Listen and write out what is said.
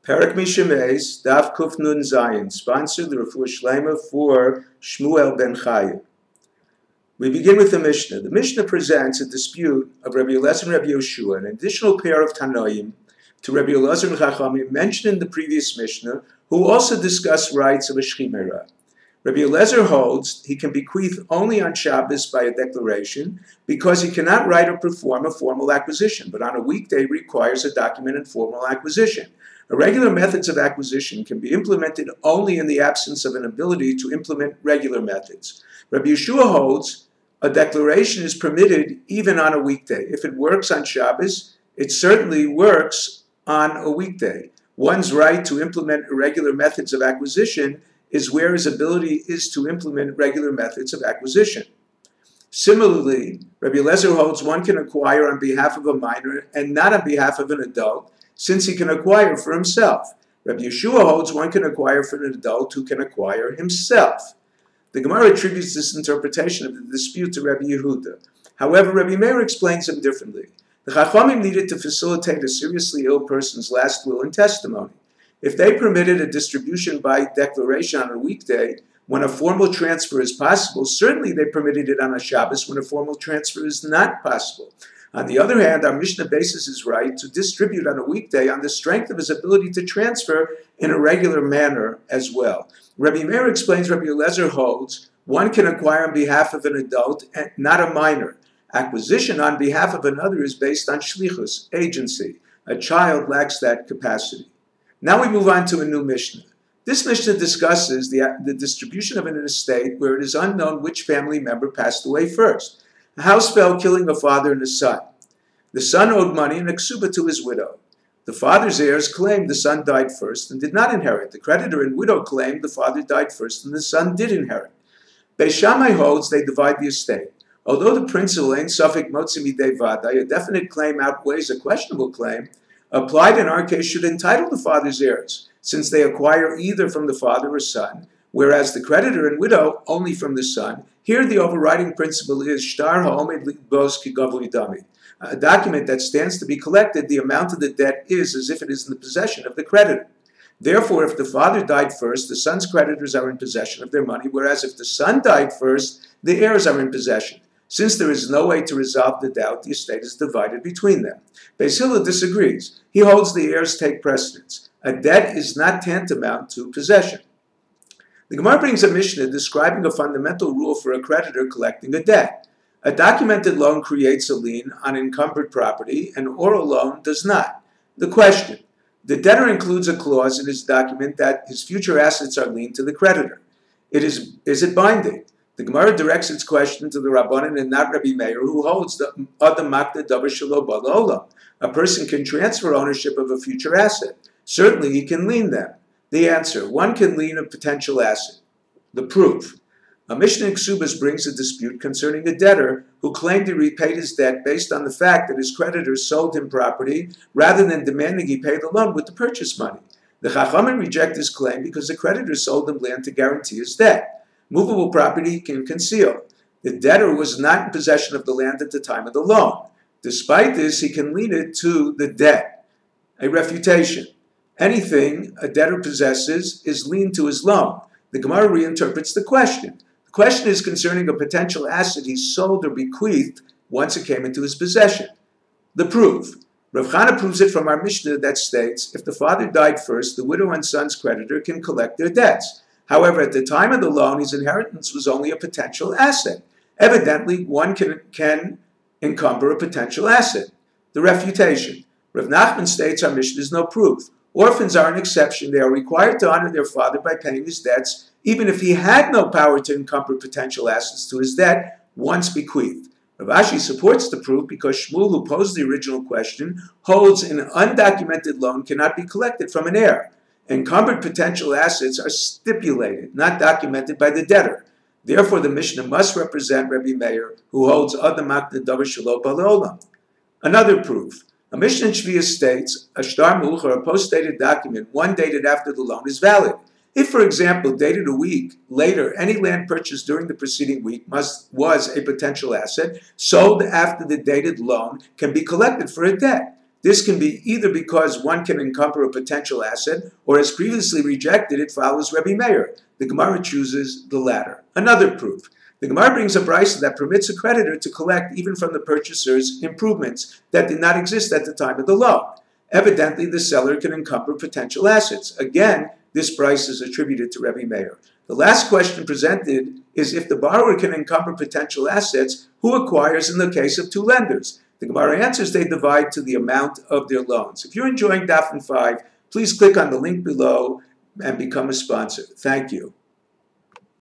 Perek Mishemes, Daf Kuf Nun Zayin, sponsored the Refuah Shlema for Shmuel ben Chaya. We begin with the Mishnah. The Mishnah presents a dispute of Rabbi Elazar and Rabbi Yeshua, an additional pair of Tanoim to Rabbi Elazar and Chachamim mentioned in the previous Mishnah, who also discuss rights of a Shchimera. Rabbi Elazar holds he can bequeath only on Shabbos by a declaration because he cannot write or perform a formal acquisition, but on a weekday requires a documented formal acquisition. Irregular methods of acquisition can be implemented only in the absence of an ability to implement regular methods. Rabbi Yeshua holds a declaration is permitted even on a weekday. If it works on Shabbos, it certainly works on a weekday. One's right to implement irregular methods of acquisition is where his ability is to implement regular methods of acquisition. Similarly, Rabbi Elazar holds one can acquire on behalf of a minor and not on behalf of an adult, since he can acquire for himself. Rabbi Yeshua holds one can acquire for an adult who can acquire himself. The Gemara attributes this interpretation of the dispute to Rabbi Yehuda. However, Rabbi Meir explains him differently. The Chachamim needed to facilitate a seriously ill person's last will and testimony. If they permitted a distribution by declaration on a weekday, when a formal transfer is possible, certainly they permitted it on a Shabbos when a formal transfer is not possible. On the other hand, our Mishnah bases his right to distribute on a weekday on the strength of his ability to transfer in a regular manner as well. Rabbi Meir explains Rabbi Elazar holds one can acquire on behalf of an adult and not a minor. Acquisition on behalf of another is based on shlichus, agency. A child lacks that capacity. Now we move on to a new Mishnah. This Mishnah discusses the distribution of an estate where it is unknown which family member passed away first. A house fell, killing a father and a son. The son owed money and a ksuba to his widow. The father's heirs claimed the son died first and did not inherit. The creditor and widow claimed the father died first and the son did inherit. Beis Shammai holds they divide the estate. Although the principle ain't suffik motzi midei vadai, a definite claim outweighs a questionable claim, applied in our case should entitle the father's heirs, since they acquire either from the father or son, whereas the creditor and widow only from the son. Here the overriding principle is shtar ha'omed libos ki gavui dami. A document that stands to be collected, the amount of the debt is as if it is in the possession of the creditor. Therefore, if the father died first, the son's creditors are in possession of their money, whereas if the son died first, the heirs are in possession. Since there is no way to resolve the doubt, the estate is divided between them. Beis Hillel disagrees. He holds the heirs take precedence. A debt is not tantamount to possession. The Gemara brings a Mishnah describing a fundamental rule for a creditor collecting a debt. A documented loan creates a lien on encumbered property, an oral loan does not. The question: the debtor includes a clause in his document that his future assets are liened to the creditor. Is it binding? The Gemara directs its question to the Rabbanan and not Rabbi Meir, who holds the Adam Makta Davar Shelo Ba L'Olam. A person can transfer ownership of a future asset. Certainly he can lien them. The answer: one can lien a potential asset. The proof: a Mishnah in Ksubas brings a dispute concerning a debtor who claimed he repaid his debt based on the fact that his creditors sold him property rather than demanding he pay the loan with the purchase money. The Chachamim reject his claim because the creditors sold him land to guarantee his debt. Movable property he can conceal. The debtor was not in possession of the land at the time of the loan. Despite this, he can lien it to the debt. A refutation: anything a debtor possesses is lien to his loan. The Gemara reinterprets the question. The question is concerning a potential asset he sold or bequeathed once it came into his possession. The proof: Rav Chana proves it from our Mishnah that states if the father died first, the widow and son's creditor can collect their debts. However, at the time of the loan, his inheritance was only a potential asset. Evidently, one can encumber a potential asset. The refutation: Rav Nachman states our Mishnah is no proof. Orphans are an exception. They are required to honor their father by paying his debts, even if he had no power to encumber potential assets to his debt once bequeathed. Rav Ashi supports the proof because Shmuel, who posed the original question, holds an undocumented loan cannot be collected from an heir. Encumbered potential assets are stipulated, not documented by the debtor. Therefore, the Mishnah must represent Rabbi Meir, who holds Adam Makta Davar Shelo Ba L'Olam. Another proof: a Mishnah in Shvius states a shtar mu'achar, a post-dated document, one dated after the loan, is valid. If, for example, dated a week later, any land purchased during the preceding week was a potential asset, sold after the dated loan can be collected for a debt. This can be either because one can encumber a potential asset, or as previously rejected, it follows Rebbe Meir. The Gemara chooses the latter. Another proof. The Gemara brings a brisa that permits a creditor to collect even from the purchaser's improvements that did not exist at the time of the loan. Evidently, the seller can encumber potential assets. Again, this brisa is attributed to Rebbe Meir. The last question presented is if the borrower can encumber potential assets, who acquires in the case of two lenders? The Gemara answers they divide to the amount of their loans. If you're enjoying Daf 5, please click on the link below and become a sponsor. Thank you.